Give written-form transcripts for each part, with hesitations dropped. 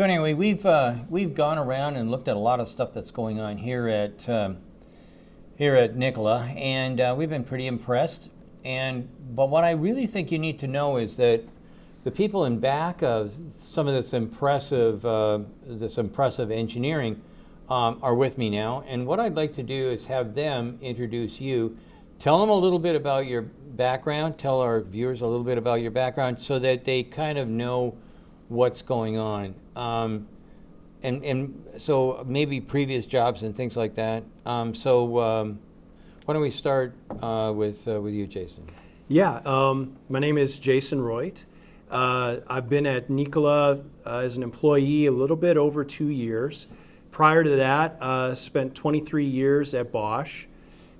So anyway, we've gone around and looked at a lot of stuff that's going on here at Nikola, and we've been pretty impressed. But what I really think you need to know is that the people in back of some of this impressive engineering are with me now. And what I'd like to do is have them introduce you. Tell them a little bit about your background. Tell our viewers a little bit about your background so that they kind of know what's going on. And so maybe previous jobs and things like that. So why don't we start with you, Jason? Yeah, my name is Jason Reut. I've been at Nikola as an employee a little bit over 2 years. Prior to that, spent 23 years at Bosch.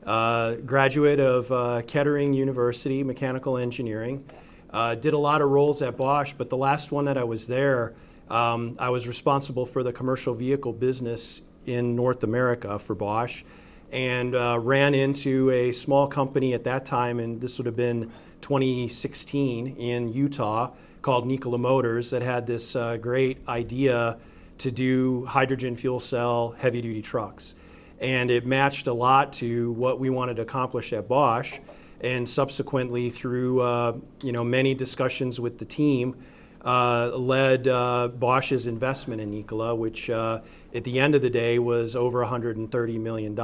Graduate of Kettering University, mechanical engineering. Did a lot of roles at Bosch, but the last one that I was there, I was responsible for the commercial vehicle business in North America for Bosch, and ran into a small company at that time, and this would have been 2016 in Utah, called Nikola Motors, that had this great idea to do hydrogen fuel cell heavy-duty trucks. And it matched a lot to what we wanted to accomplish at Bosch. And subsequently, through many discussions with the team, led Bosch's investment in Nikola, which at the end of the day was over $130 million.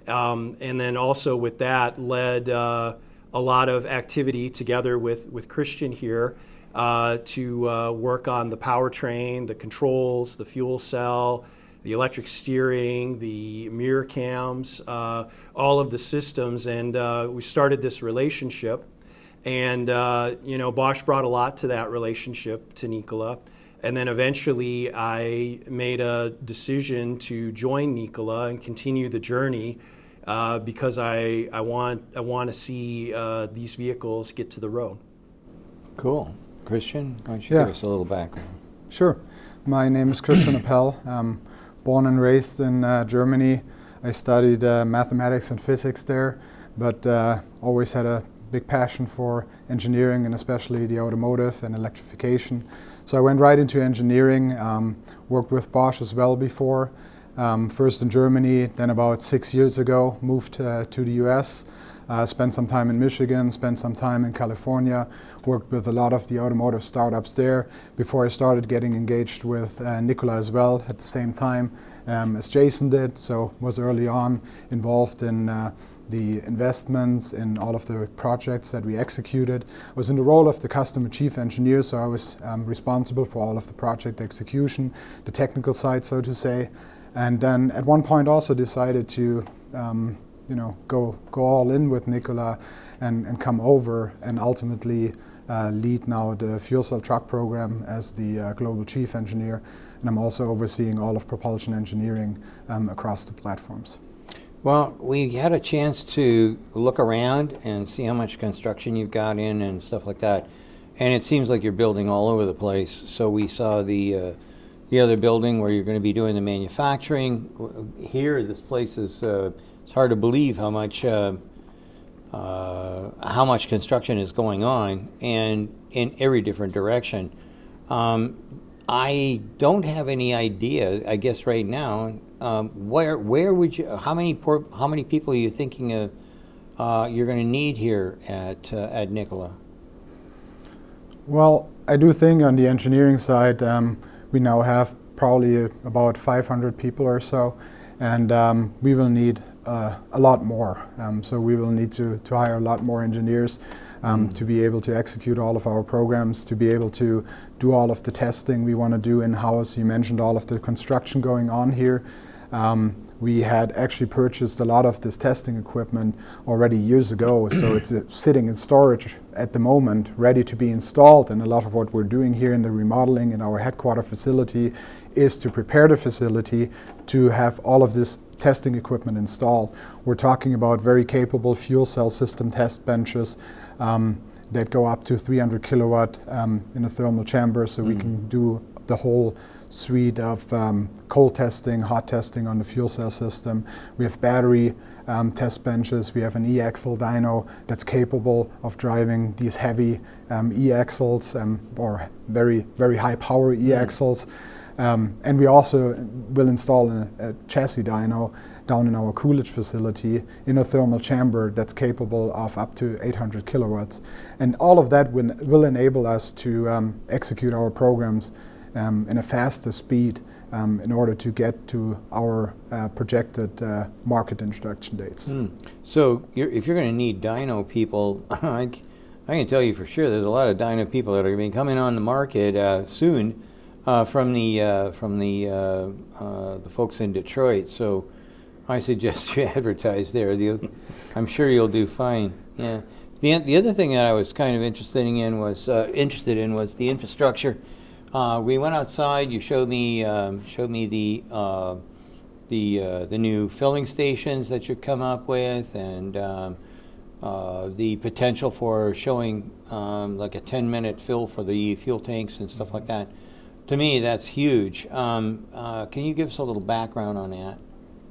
And then also with that, led a lot of activity together with Christian here to work on the powertrain, the controls, the fuel cell, the electric steering, the mirror cams, all of the systems, and we started this relationship. And Bosch brought a lot to that relationship to Nikola. And then eventually I made a decision to join Nikola and continue the journey because I want to see these vehicles get to the road. Cool. Christian, why don't you give us a little background? Sure. My name is Christian Appel. Born and raised in Germany. I studied mathematics and physics there, but always had a big passion for engineering and especially the automotive and electrification. So I went right into engineering, worked with Bosch as well before, first in Germany, then about 6 years ago moved to the US, spent some time in Michigan, spent some time in California, worked with a lot of the automotive startups there before I started getting engaged with Nikola as well at the same time as Jason did. So was early on involved in the investments in all of the projects that we executed. I was in the role of the customer chief engineer, so I was responsible for all of the project execution, the technical side, so to say. And then at one point also decided to go all in with Nikola and come over and ultimately lead now the fuel cell truck program as the global chief engineer. And I'm also overseeing all of propulsion engineering across the platforms. Well, we had a chance to look around and see how much construction you've got in and stuff like that. And it seems like you're building all over the place. So we saw the other building where you're going to be doing the manufacturing. Here, this place is, it's hard to believe how much construction is going on, and in every different direction. I don't have any idea, I guess right now, where would you, how many people are you thinking of you're going to need here at Nikola? Well, I do think on the engineering side, we now have probably about 500 people or so, and we will need a lot more. So we will need to hire a lot more engineers to be able to execute all of our programs, to be able to do all of the testing we want to do in-house. You mentioned all of the construction going on here. We had actually purchased a lot of this testing equipment already years ago, so it's sitting in storage at the moment, ready to be installed. And a lot of what we're doing here in the remodeling in our headquarter facility is to prepare the facility to have all of this testing equipment installed. We're talking about very capable fuel cell system test benches that go up to 300 kilowatt in a thermal chamber, so we can do the whole suite of cold testing, hot testing on the fuel cell system. We have battery test benches. We have an e-axle dyno that's capable of driving these heavy e-axles or very, very high power e-axles. And we also will install a chassis dyno down in our Coolidge facility in a thermal chamber that's capable of up to 800 kilowatts. And all of that will enable us to execute our programs in a faster speed in order to get to our projected market introduction dates. So if you're going to need dyno people, I can tell you for sure there's a lot of dyno people that are going to be coming on the market soon from the folks in Detroit. So I suggest you advertise there. I'm sure you'll do fine. Yeah. The other thing that I was kind of interested in was the infrastructure. We went outside. You showed me the new filling stations that you've come up with, and the potential for showing like a 10-minute fill for the fuel tanks and stuff like that. To me, that's huge. Can you give us a little background on that?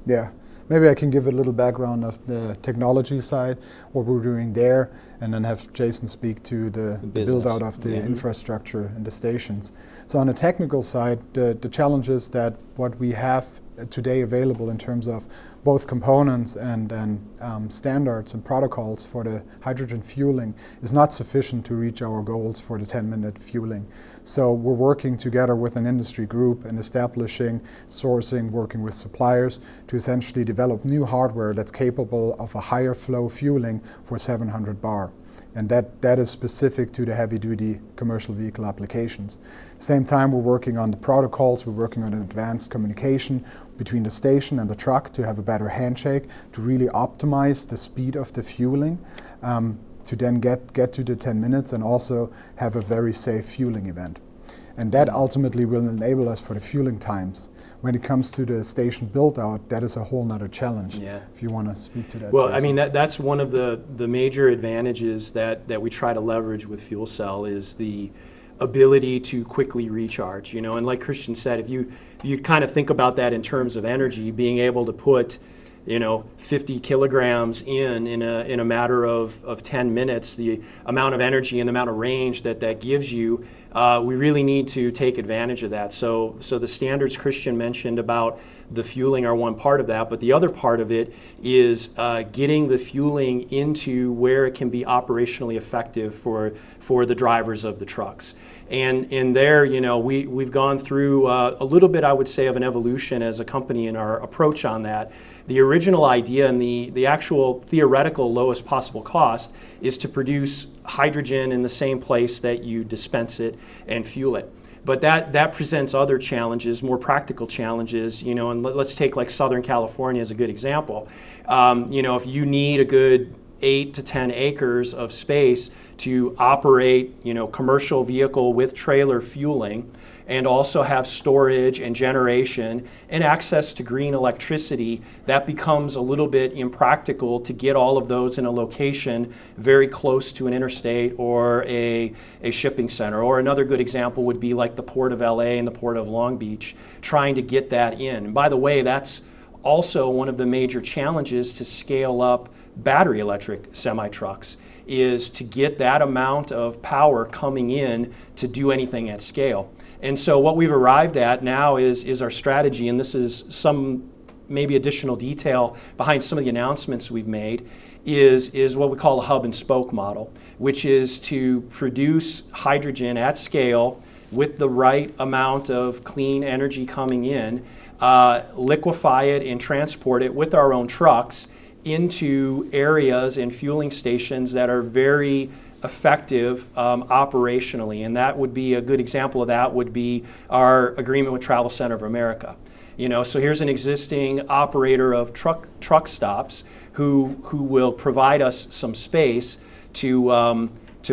Yeah. Maybe I can give a little background of the technology side, what we're doing there, and then have Jason speak to the build out of the infrastructure and the stations. So on the technical side, the challenge is that what we have today available in terms of both components and standards and protocols for the hydrogen fueling is not sufficient to reach our goals for the 10-minute fueling. So we're working together with an industry group and establishing, sourcing, working with suppliers to essentially develop new hardware that's capable of a higher flow fueling for 700 bar. And that is specific to the heavy-duty commercial vehicle applications. Same time, we're working on the protocols, we're working on an advanced communication between the station and the truck to have a better handshake, to really optimize the speed of the fueling, to then get to the 10 minutes and also have a very safe fueling event. And that ultimately will enable us for the fueling times. When it comes to the station build out, that is a whole nother challenge. Yeah. If you want to speak to that. Well, Jason. I mean, that's one of the major advantages that we try to leverage with fuel cell is the ability to quickly recharge, and like Christian said, if you kind of think about that in terms of energy, being able to put 50 kilograms in a matter of 10 minutes, the amount of energy and the amount of range that gives you, we really need to take advantage of that. So the standards Christian mentioned about the fueling are one part of that, but the other part of it is getting the fueling into where it can be operationally effective for the drivers of the trucks. And there, we've gone through a little bit, I would say, of an evolution as a company in our approach on that. The original idea and the actual theoretical lowest possible cost is to produce hydrogen in the same place that you dispense it and fuel it. But that presents other challenges, more practical challenges, and let's take like Southern California as a good example. If you need a good 8 to 10 acres of space to operate, commercial vehicle with trailer fueling, and also have storage and generation and access to green electricity, that becomes a little bit impractical to get all of those in a location very close to an interstate or a shipping center. Or another good example would be like the Port of LA and the Port of Long Beach, trying to get that in. And by the way, that's also one of the major challenges to scale up battery electric semi-trucks, is to get that amount of power coming in to do anything at scale. And so what we've arrived at now is our strategy, and this is some maybe additional detail behind some of the announcements we've made, is what we call a hub and spoke model, which is to produce hydrogen at scale with the right amount of clean energy coming in, liquefy it and transport it with our own trucks into areas and fueling stations that are very effective operationally. And that would be a good example of that would be our agreement with Travel Center of America. So here's an existing operator of truck stops who will provide us some space to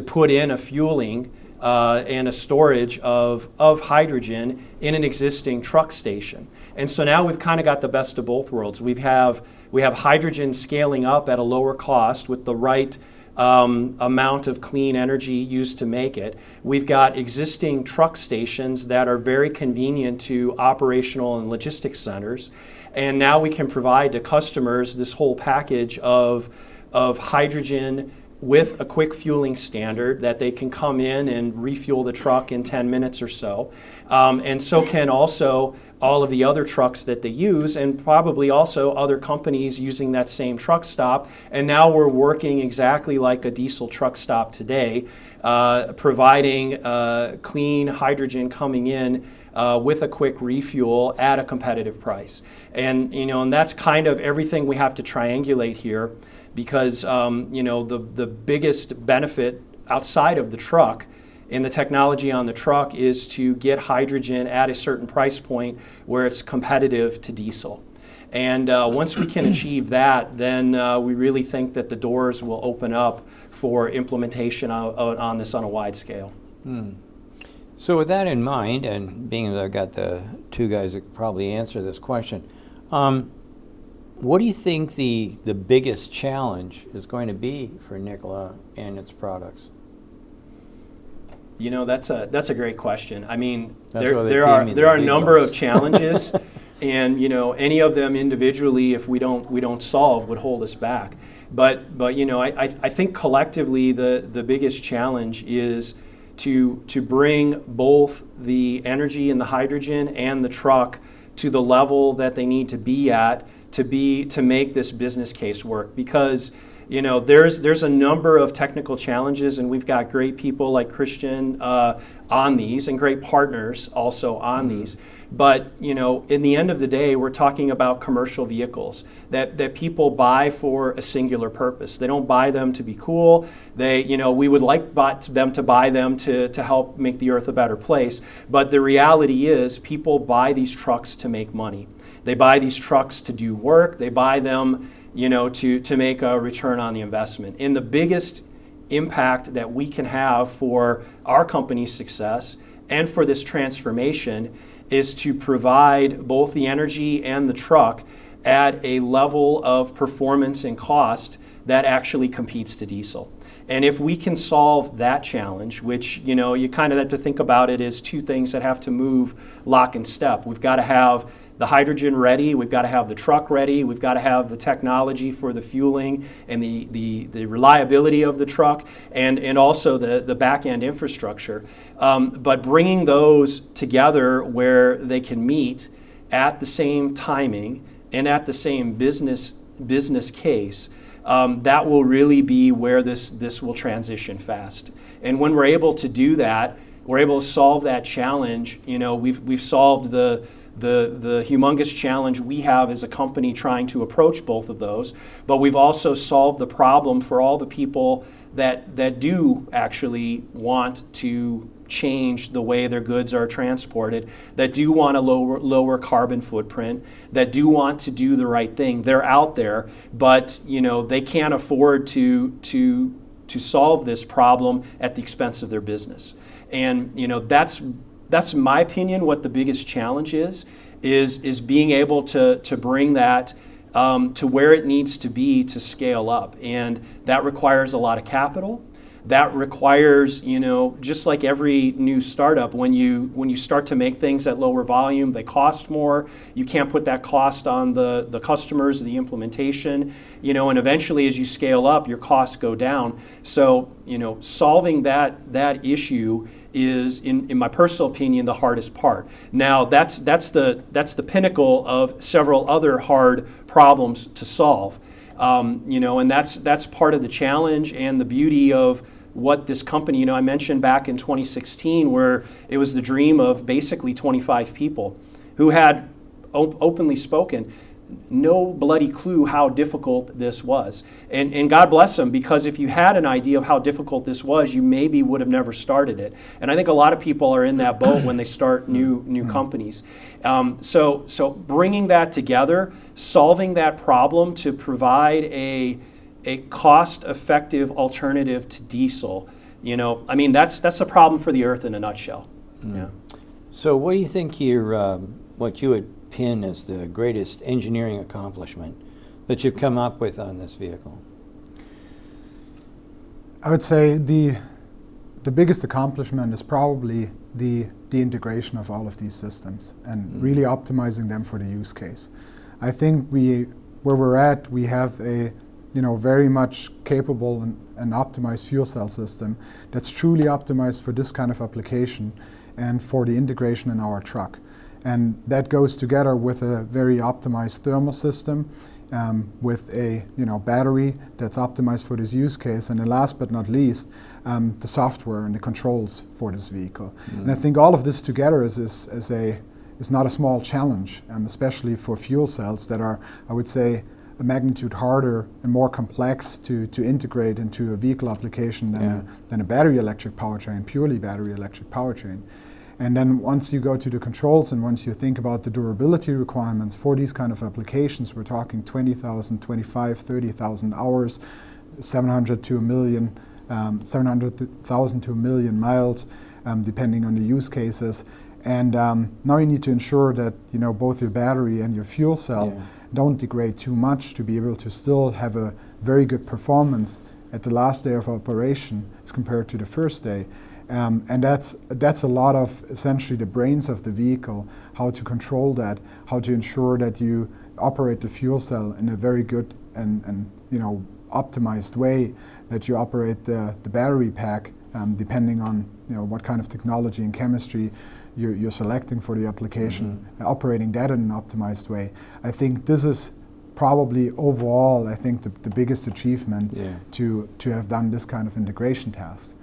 put in a fueling and a storage of hydrogen in an existing truck station. And so now we've kind of got the best of both worlds. We have hydrogen scaling up at a lower cost with the right amount of clean energy used to make it. We've got existing truck stations that are very convenient to operational and logistics centers. And now we can provide to customers this whole package of hydrogen with a quick fueling standard that they can come in and refuel the truck in 10 minutes or so. And so can also all of the other trucks that they use, and probably also other companies using that same truck stop. And now we're working exactly like a diesel truck stop today, providing clean hydrogen coming in with a quick refuel at a competitive price. And and that's kind of everything we have to triangulate here, because the biggest benefit outside of the truck in the technology on the truck is to get hydrogen at a certain price point where it's competitive to diesel. And once we can achieve that, then we really think that the doors will open up for implementation on this on a wide scale. So with that in mind, and being that I've got the two guys that could probably answer this question, what do you think the biggest challenge is going to be for Nikola and its products? That's a great question. I mean, That's why they there gave me are a the number details. of challenges, and any of them individually, if we don't solve, would hold us back. But I think collectively the biggest challenge is to bring both the energy and the hydrogen and the truck to the level that they need to be at to make this business case work, because there's a number of technical challenges, and we've got great people like Christian on these, and great partners also on these. But in the end of the day, we're talking about commercial vehicles that people buy for a singular purpose. They don't buy them to be cool. We would like them to buy them to help make the earth a better place. But the reality is, people buy these trucks to make money. They buy these trucks to do work. They buy them to make a return on the investment. And the biggest impact that we can have for our company's success and for this transformation is to provide both the energy and the truck at a level of performance and cost that actually competes to diesel. And if we can solve that challenge, which you kind of have to think about it as two things that have to move lock and step. We've got to have the hydrogen ready, we've got to have the truck ready, we've got to have the technology for the fueling and the reliability of the truck, and also the back-end infrastructure. But bringing those together where they can meet at the same timing and at the same business case, that will really be where this will transition fast. And when we're able to do that, we're able to solve that challenge. We've solved the humongous challenge we have as a company trying to approach both of those, but we've also solved the problem for all the people that do actually want to change the way their goods are transported, that do want a lower carbon footprint, that do want to do the right thing. They're out there, but they can't afford to solve this problem at the expense of their business. And that's in my opinion what the biggest challenge is being able to bring that to where it needs to be to scale up. And that requires a lot of capital. That requires, just like every new startup, when you start to make things at lower volume, they cost more. You can't put that cost on the customers, the implementation, and eventually as you scale up, your costs go down. So, solving that issue is, in my personal opinion, the hardest part. Now, that's the pinnacle of several other hard problems to solve. And that's part of the challenge and the beauty of what this company, I mentioned back in 2016 where it was the dream of basically 25 people who had openly spoken no bloody clue how difficult this was. And God bless them, because if you had an idea of how difficult this was, you maybe would have never started it. And I think a lot of people are in that boat when they start new companies. So bringing that together, solving that problem to provide a cost-effective alternative to diesel, that's a problem for the earth in a nutshell. Yeah. So what do you think what you would pin as the greatest engineering accomplishment that you've come up with on this vehicle? I would say the biggest accomplishment is probably the integration of all of these systems and really optimizing them for the use case. I think where we're at, we have a very much capable and optimized fuel cell system that's truly optimized for this kind of application and for the integration in our truck. And that goes together with a very optimized thermal system, with a battery that's optimized for this use case, and then last but not least, the software and the controls for this vehicle. And I think all of this together is not a small challenge, especially for fuel cells that are, I would say, a magnitude harder and more complex to integrate into a vehicle application than a battery electric powertrain, purely battery electric powertrain. And then once you go to the controls and once you think about the durability requirements for these kind of applications, we're talking 20,000, 25, 30,000 hours, 700,000 to 1 million miles, depending on the use cases. And now you need to ensure that both your battery and your fuel cell don't degrade too much to be able to still have a very good performance at the last day of operation as compared to the first day. And that's a lot of essentially the brains of the vehicle, how to control that, how to ensure that you operate the fuel cell in a very good and optimized way, that you operate the battery pack depending on what kind of technology and chemistry you're selecting for the application, operating that in an optimized way. I think this is probably overall, I think the biggest achievement to have done this kind of integration task.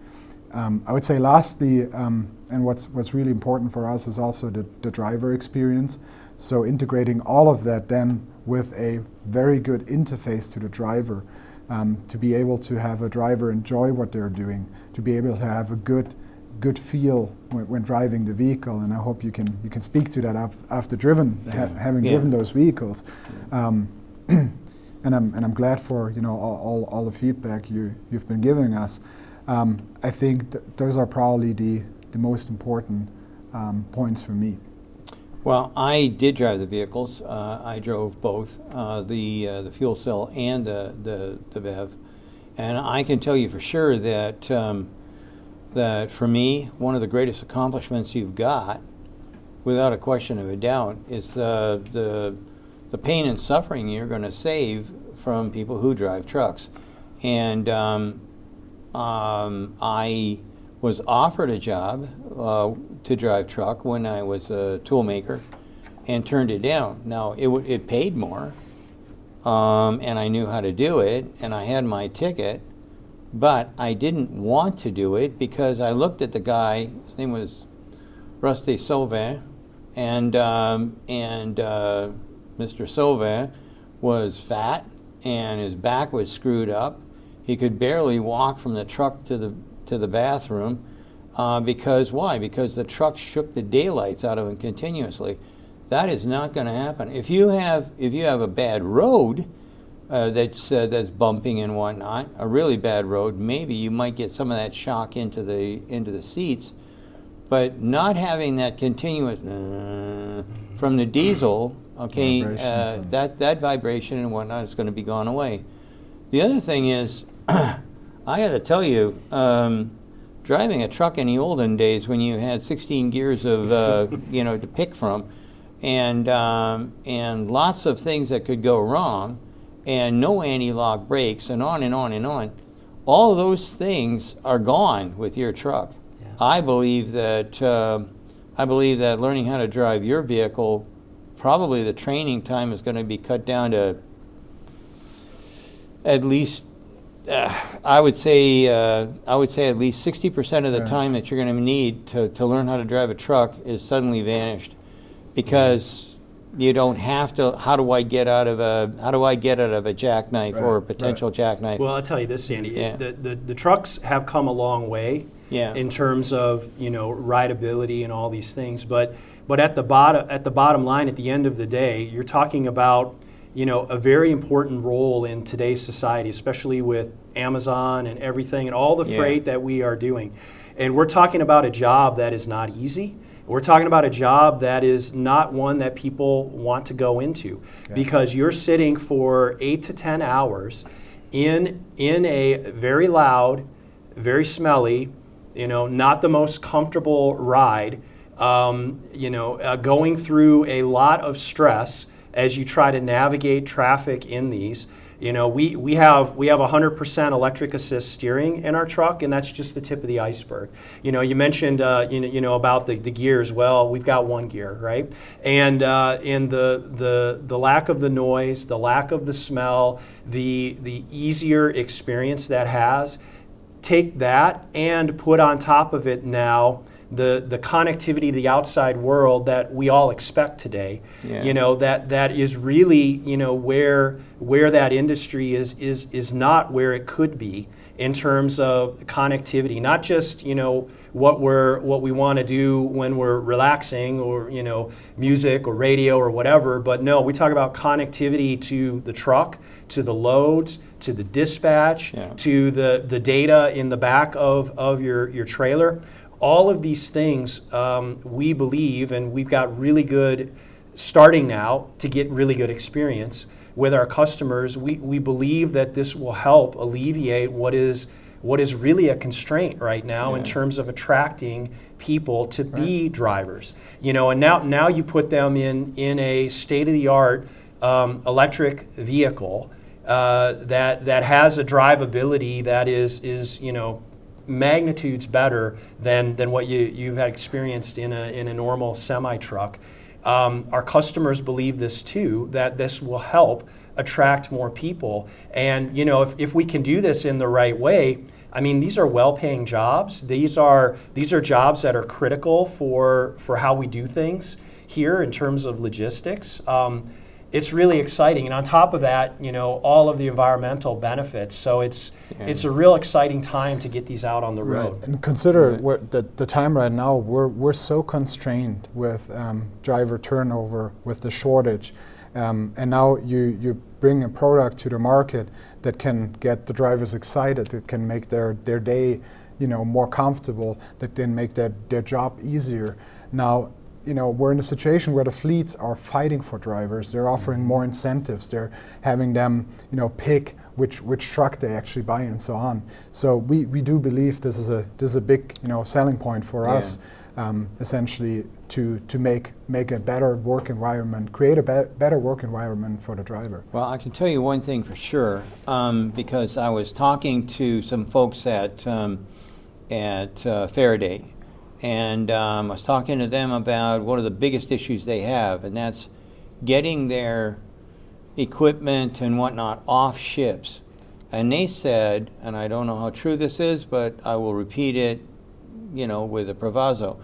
I would say lastly, and what's really important for us is also the driver experience. So integrating all of that then with a very good interface to the driver, to be able to have a driver enjoy what they're doing, to be able to have a good feel when driving the vehicle. And I hope you can speak to that after having driven those vehicles. And I'm glad for all the feedback you've been giving us. I think those are probably the most important points for me. Well, I did drive the vehicles. I drove both the fuel cell and the BEV, and I can tell you for sure that that for me, one of the greatest accomplishments you've got, without a question of a doubt, is the pain and suffering you're going to save from people who drive trucks. And I was offered a job to drive truck when I was a tool maker and turned it down. Now, it paid more, and I knew how to do it, and I had my ticket, but I didn't want to do it because I looked at the guy, his name was Rusty Sauvin, and Mr. Sauvin was fat, and his back was screwed up. He could barely walk from the truck to the bathroom because why? Because the truck shook the daylights out of him continuously. That is not going to happen. If you have a bad road that's bumping and whatnot, a really bad road, maybe you might get some of that shock into the seats, but not having that continuous from the diesel, okay, that vibration and whatnot is going to be gone away. The other thing is, I got to tell you, driving a truck in the olden days when you had 16 gears of to pick from, and lots of things that could go wrong, and no anti-lock brakes, and on and on and on. All of those things are gone with your truck. Yeah. I believe that learning how to drive your vehicle, probably the training time is going to be cut down to at least. I would say at least 60% of the time that you're going to need to learn how to drive a truck is suddenly vanished, because you don't have to. How do I get out of a jackknife or a potential jackknife? Well, I'll tell you this, Sandy. The trucks have come a long way in terms of rideability and all these things, but at the bottom line, at the end of the day, you're talking about a very important role in today's society, especially with Amazon and everything and all the freight that we are doing. And we're talking about a job that is not easy. We're talking about a job that is not one that people want to go into, because you're sitting for 8 to 10 hours in a very loud, very smelly, not the most comfortable ride, going through a lot of stress as you try to navigate traffic in these. You know, we have 100% electric assist steering in our truck, and that's just the tip of the iceberg. You know, you mentioned you know about the gears. Well, we've got one gear, right? And in the lack of the noise, the lack of the smell, the easier experience that has, take that and put on top of it now the connectivity to the outside world that we all expect today. Yeah. You know, that is really, you know, where that industry is not where it could be in terms of connectivity, not just, you know, what we want to do when we're relaxing, or, you know, music or radio or whatever, but no, we talk about connectivity to the truck, to the loads, to the dispatch, Yeah. to the data in the back of your trailer. All of these things, we believe, and we've got really good, starting now to get really good experience with our customers. We believe that this will help alleviate what is really a constraint right now in terms of attracting people to be drivers. You know, and now you put them in a state-of-the-art electric vehicle that has a drivability that is you know, magnitudes better than what you've had experienced in a normal semi-truck. Our customers believe this too, that this will help attract more people. And you know, if we can do this in the right way, I mean, these are well-paying jobs. These are jobs that are critical for how we do things here in terms of logistics. It's really exciting, and on top of that, you know, all of the environmental benefits. So it's a real exciting time to get these out on the road. Right. And consider what the time right now. We're so constrained with driver turnover, with the shortage, and now you bring a product to the market that can get the drivers excited, that can make their day, you know, more comfortable, that can make their job easier. Now, you know, we're in a situation where the fleets are fighting for drivers. They're offering more incentives. They're having them, you know, pick which truck they actually buy and so on. So we do believe this is a big, you know, selling point for us, essentially to make a better work environment, create a better work environment for the driver. Well, I can tell you one thing for sure, because I was talking to some folks at Faraday, and I was talking to them about one of the biggest issues they have, and that's getting their equipment and whatnot off ships. And they said, and I don't know how true this is, but I will repeat it, you know, with a proviso.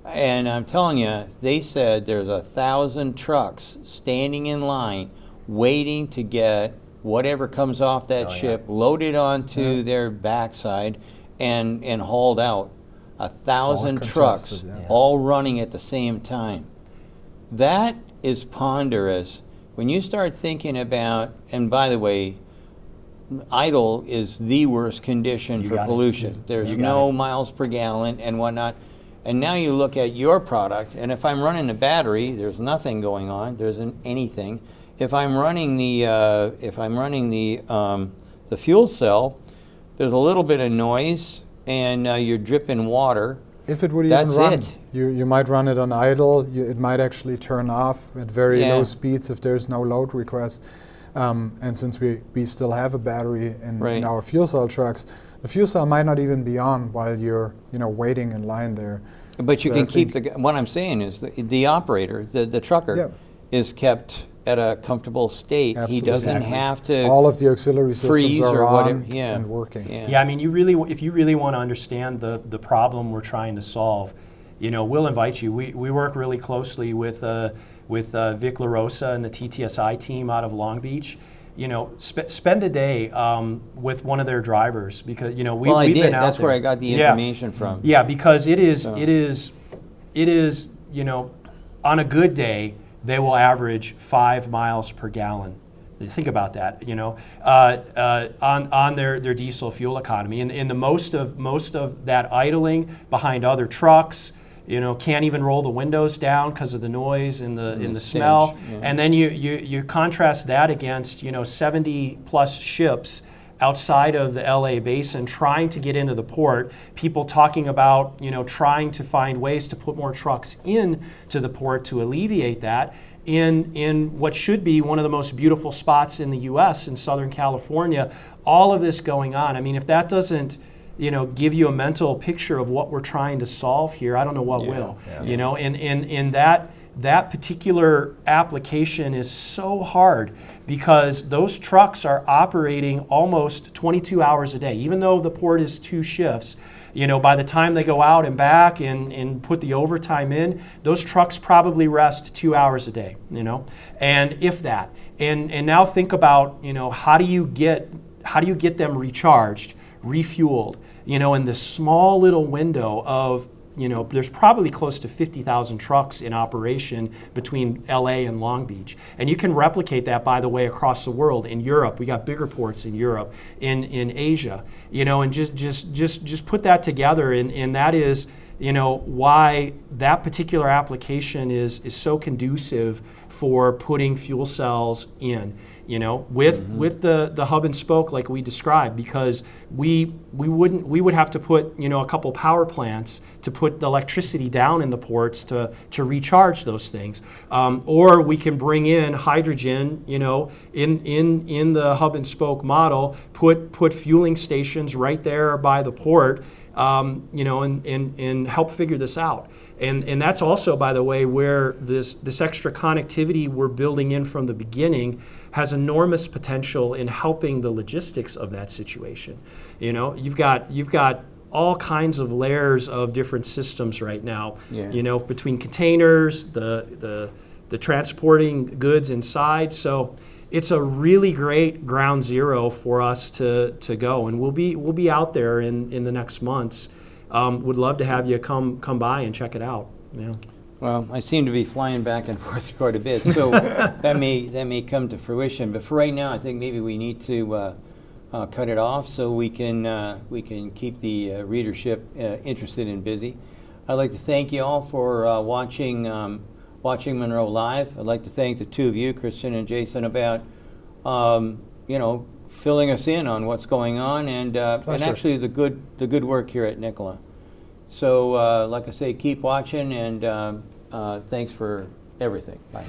And I'm telling you, they said there's 1,000 trucks standing in line waiting to get whatever comes off that ship loaded onto their backside and hauled out. 1,000 trucks all running at the same time. That is ponderous. When you start thinking about, and by the way, idle is the worst condition for pollution. There's no miles per gallon and whatnot. And now you look at your product, and if I'm running the battery, there's nothing going on. There isn't anything. If I'm running the fuel cell, there's a little bit of noise, and you're dripping water. If it would even run, it. you might run it on idle. It might actually turn off at very low speeds if there's no load request. And since we still have a battery in our fuel cell trucks, the fuel cell might not even be on while you're waiting in line there. But you can keep what I'm saying is the operator, the trucker, is kept at a comfortable state. Absolutely. He doesn't have to all of the auxiliary systems are on whatever, and working. Yeah, I mean, if you really want to understand the problem we're trying to solve, we'll invite you. We work really closely with Vic LaRosa and the TTSI team out of Long Beach. Spend a day with one of their drivers because we've been out That's there. where I got the information from. Yeah, because it is on a good day they will average 5 miles per gallon. Think about that, on their diesel fuel economy, and the most of that idling behind other trucks. Can't even roll the windows down because of the noise and the smell. Yeah. And then you contrast that against 70 plus ships outside of the LA basin trying to get into the port. People talking about trying to find ways to put more trucks in to the port to alleviate that. in what should be one of the most beautiful spots in the U.S. in Southern California. All of this going on. I mean, if that doesn't, give you a mental picture of what we're trying to solve here, I don't know what will. Yeah. And that particular application is so hard because those trucks are operating almost 22 hours a day. Even though the port is 2 shifts, by the time they go out and back and put the overtime in, those trucks probably rest 2 hours a day, and if that. And now think about, how do you get them recharged, refueled, in this small little window of, there's probably close to 50,000 trucks in operation between LA and Long Beach. And you can replicate that, by the way, across the world. In Europe, we got bigger ports in Europe, in Asia, and just put that together. And that is, why that particular application is so conducive for putting fuel cells in. With the hub and spoke like we described, because we would have to put a couple power plants to put the electricity down in the ports to recharge those things, or we can bring in hydrogen, in the hub and spoke model, put fueling stations right there by the port, and help figure this out. And that's also, by the way, where this extra connectivity we're building in from the beginning has enormous potential in helping the logistics of that situation. You've got all kinds of layers of different systems right now. Yeah. Between containers, the transporting goods inside. So it's a really great ground zero for us to go, and we'll be out there in the next months. Would love to have you come by and check it out. Yeah. Well, I seem to be flying back and forth quite a bit, so that may come to fruition. But for right now, I think maybe we need to cut it off so we can keep the readership interested and busy. I'd like to thank you all for watching Munro Live. I'd like to thank the two of you, Christian and Jason, about filling us in on what's going on and actually the good work here at Nikola. So like I say, keep watching, and thanks for everything. Bye.